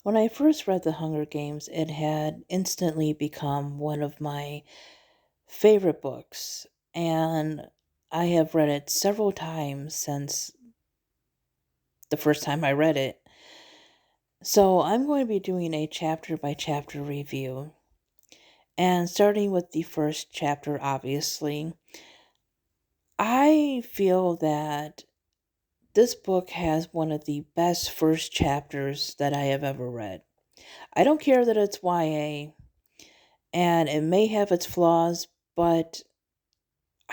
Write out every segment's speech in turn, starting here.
When I first read The Hunger Games, it had instantly become one of my favorite books, and I have read it several times since the first time I read it. So I'm going to be doing a chapter by chapter review. And starting with the first chapter, obviously, I feel that this book has one of the best first chapters that I have ever read. I don't care that it's YA, and it may have its flaws, but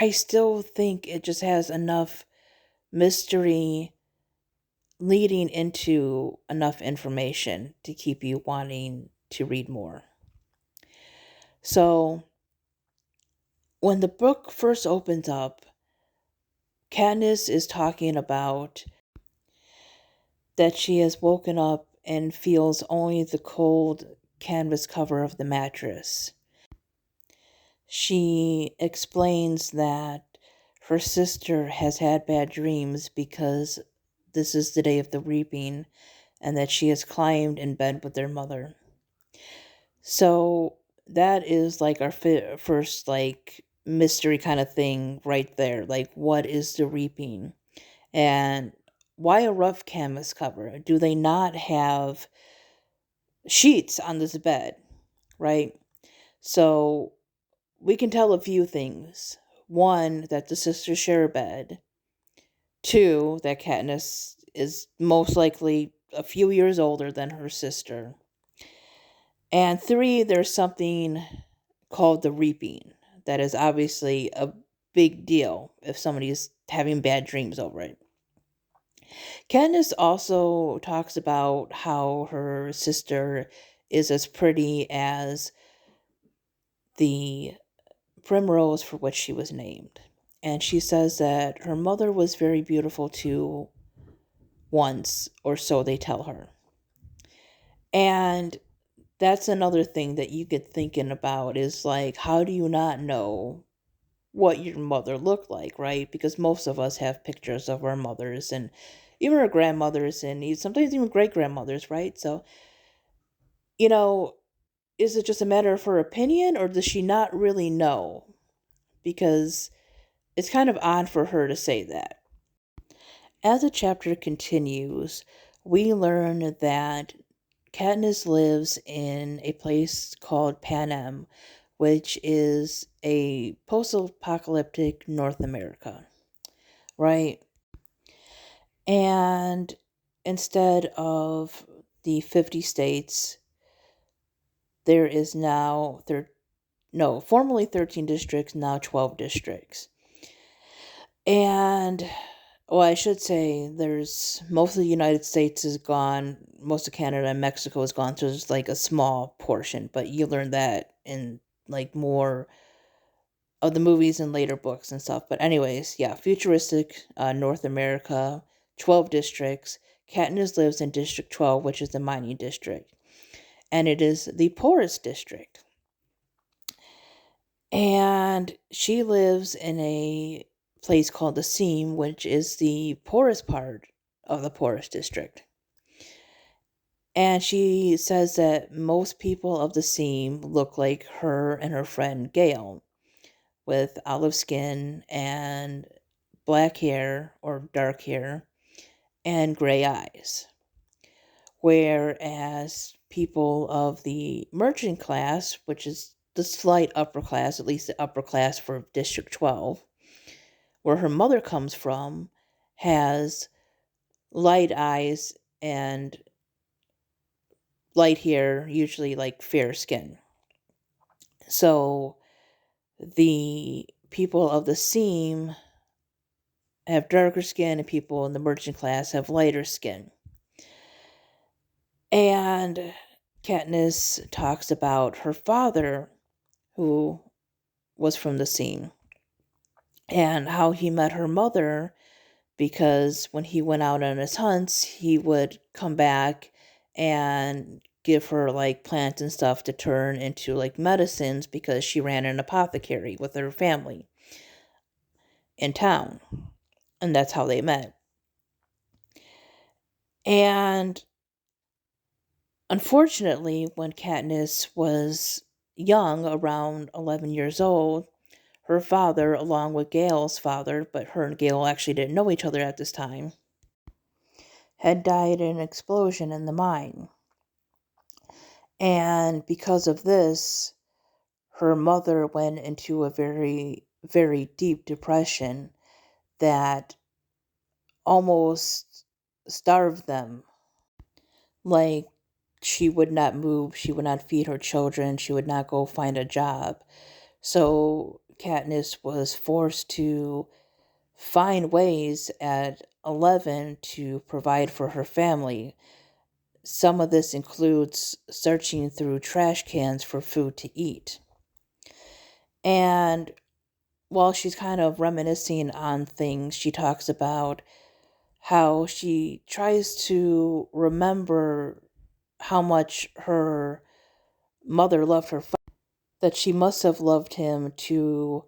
I still think it just has enough mystery leading into enough information to keep you wanting to read more. So, when the book first opens up, Katniss is talking about that she has woken up and feels only the cold canvas cover of the mattress. She explains that her sister has had bad dreams because this is the day of the reaping and that she has climbed in bed with their mother. So that is like our first like mystery kind of thing right there. Like, what is the reaping? And why a rough canvas cover? Do they not have sheets on this bed, right? So we can tell a few things. One, that the sisters share a bed. Two, that Katniss is most likely a few years older than her sister. And three, there's something called the reaping that is obviously a big deal if somebody's having bad dreams over it. Candace also talks about how her sister is as pretty as the primrose for which she was named. And she says that her mother was very beautiful too, once, or so they tell her. And that's another thing that you get thinking about is like, how do you not know what your mother looked like, right? Because most of us have pictures of our mothers and even our grandmothers and sometimes even great grandmothers, right? So, you know, is it just a matter of her opinion or does she not really know? Because it's kind of odd for her to say that. As the chapter continues, we learn that Katniss lives in a place called Panem, which is a post-apocalyptic North America, right? And instead of the 50 states, there is now formerly 13 districts, now 12 districts. And well, I should say there's most of the United States is gone, most of Canada and Mexico is gone, so there's like a small portion, but you learn that in like more of the movies and later books and stuff. But anyways, yeah, futuristic North America, 12 districts. Katniss lives in District 12, which is the mining district, and it is the poorest district. And she lives in a place called the Seam, which is the poorest part of the poorest district. And she says that most people of the Seam look like her and her friend Gail, with olive skin and black hair or dark hair and gray eyes. Whereas people of the merchant class, which is the slight upper class, at least the upper class for District 12, where her mother comes from, has light eyes and light hair, usually like fair skin. So the people of the Seam have darker skin and people in the merchant class have lighter skin. And Katniss talks about her father, who was from the Seam, and how he met her mother because when he went out on his hunts, he would come back and give her like plants and stuff to turn into like medicines because she ran an apothecary with her family in town. And that's how they met. And Unfortunately, when Katniss was young, around 11 years old, her father, along with Gale's father, but her and Gale actually didn't know each other at this time, had died in an explosion in the mine. And because of this, her mother went into a very, very deep depression that almost starved them. Like, she would not move, she would not feed her children, she would not go find a job. So Katniss was forced to find ways at 11 to provide for her family. Some of this includes searching through trash cans for food to eat. And while she's kind of reminiscing on things, she talks about how she tries to remember how much her mother loved her father, that she must have loved him to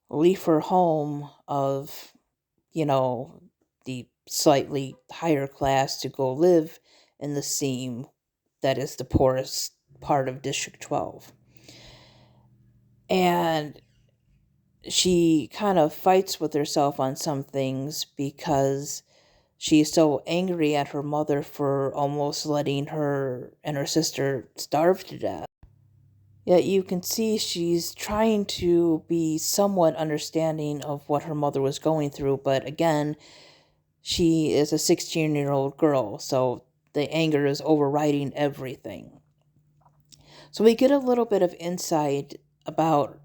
leave her home of, the slightly higher class to go live in the seam that is the poorest part of District 12. And she kind of fights with herself on some things because she's so angry at her mother for almost letting her and her sister starve to death. Yet you can see she's trying to be somewhat understanding of what her mother was going through, but again, she is a 16-year-old girl, so the anger is overriding everything. So we get a little bit of insight about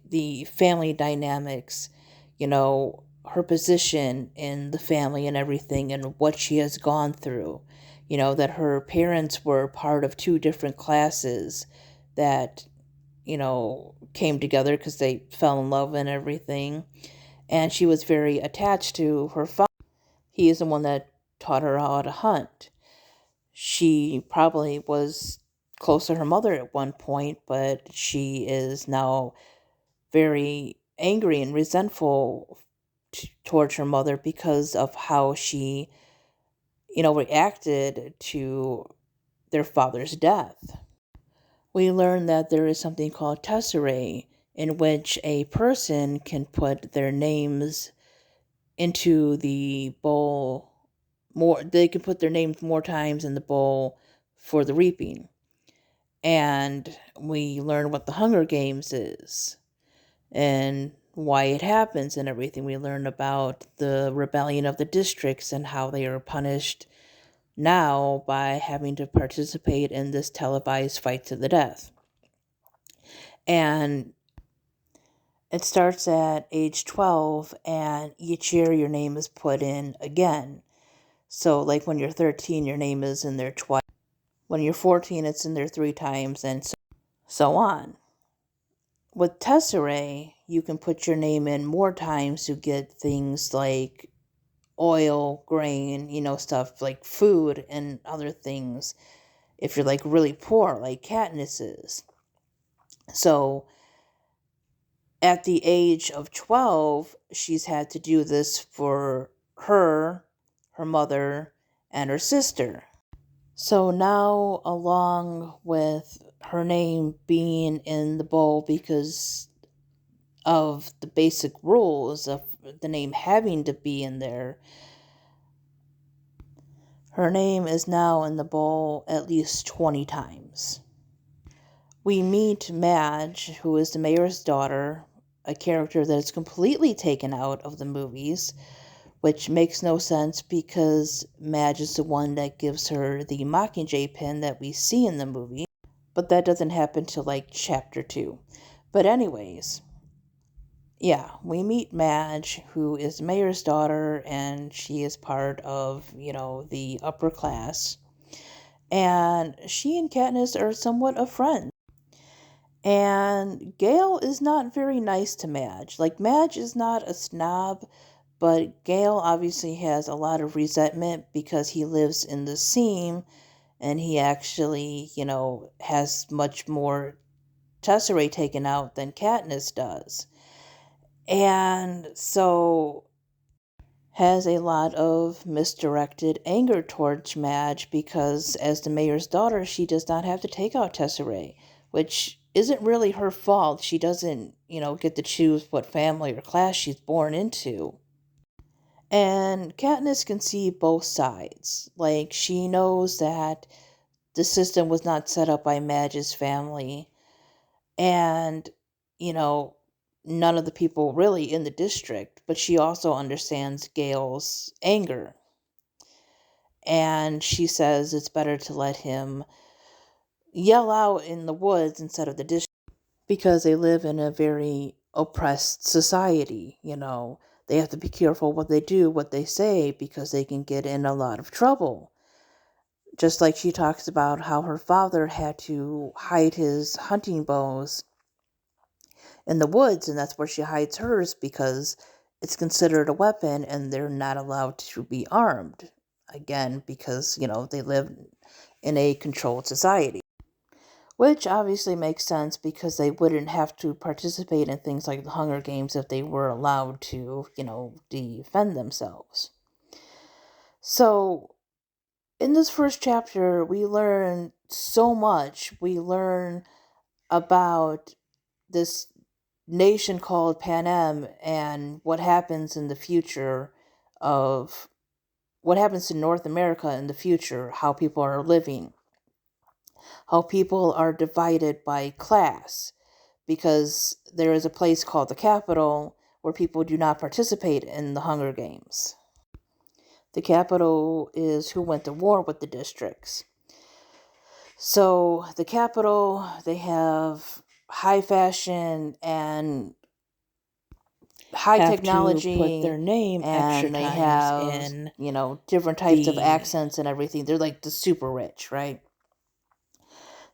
the family dynamics, her position in the family and everything, and what she has gone through. That her parents were part of two different classes that, came together because they fell in love and everything. And she was very attached to her father. He is the one that taught her how to hunt. She probably was close to her mother at one point, but she is now very angry and resentful towards her mother because of how she, reacted to their father's death. We learn that there is something called tesserae, in which a person can put their names into the bowl more. They can put their names more times in the bowl for the reaping. And we learn what the Hunger Games is and why it happens and everything. We learn about the rebellion of the districts and how they are punished now by having to participate in this televised fight to the death. And it starts at age 12, and each year your name is put in again. So, like when you're 13, your name is in there twice. When you're 14, it's in there 3 times, and so on. With Tesserae, you can put your name in more times to get things like oil, grain, stuff like food and other things if you're like really poor, like Katniss is. So at the age of 12, she's had to do this for her mother, and her sister. So now, along with her name being in the bowl because of the basic rules of the name having to be in there, her name is now in the bowl at least 20 times. We meet Madge, who is the mayor's daughter, a character that is completely taken out of the movies, which makes no sense because Madge is the one that gives her the Mockingjay pin that we see in the movie, but that doesn't happen till like chapter 2. But anyways, yeah, we meet Madge, who is the mayor's daughter, and she is part of, the upper class. And she and Katniss are somewhat of friends. And Gale is not very nice to Madge. Like, Madge is not a snob, but Gale obviously has a lot of resentment because he lives in the seam, and he actually, has much more tesserae taken out than Katniss does. And so has a lot of misdirected anger towards Madge because, as the mayor's daughter, she does not have to take out Tesserae, which isn't really her fault. She doesn't, get to choose what family or class she's born into. And Katniss can see both sides. Like, she knows that the system was not set up by Madge's family, and, you know, none of the people really in the district, but she also understands Gale's anger. And she says it's better to let him yell out in the woods instead of the district because they live in a very oppressed society. They have to be careful what they do, what they say, because they can get in a lot of trouble. Just like she talks about how her father had to hide his hunting bows in the woods, and that's where she hides hers because it's considered a weapon and they're not allowed to be armed. Again, because, they live in a controlled society. Which obviously makes sense because they wouldn't have to participate in things like the Hunger Games if they were allowed to, defend themselves. So, in this first chapter, we learn so much. We learn about this nation called Panem and what happens in the future of what happens to North America in the future, how people are living, how people are divided by class, because there is a place called the Capitol where people do not participate in the Hunger Games. The Capitol is who went to war with the districts. So the Capitol, they have high fashion and high technology, put their name and they have in different types of accents and everything. They're like the super rich, right?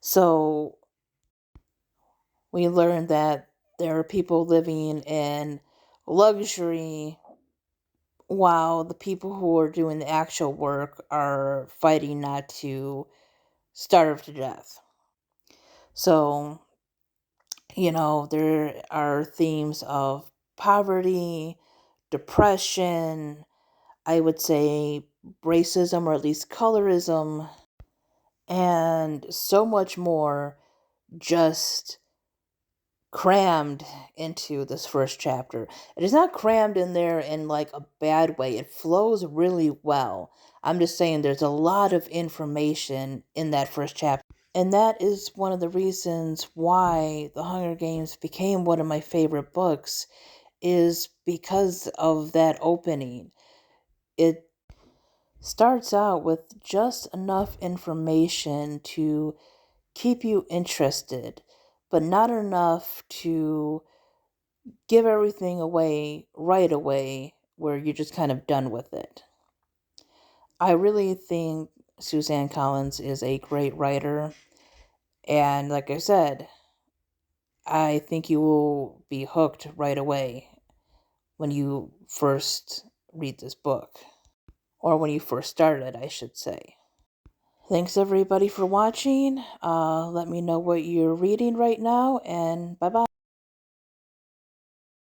So we learned that there are people living in luxury while the people who are doing the actual work are fighting not to starve to death. So, there are themes of poverty, depression, I would say racism or at least colorism, and so much more just crammed into this first chapter. It is not crammed in there in like a bad way. It flows really well. I'm just saying there's a lot of information in that first chapter. And that is one of the reasons why The Hunger Games became one of my favorite books, is because of that opening. It starts out with just enough information to keep you interested, but not enough to give everything away right away where you're just kind of done with it. I really think Suzanne Collins is a great writer, and like I said, I think you will be hooked right away when you first read this book, or when you first start it, I should say. Thanks everybody for watching. Let me know what you're reading right now, and bye-bye.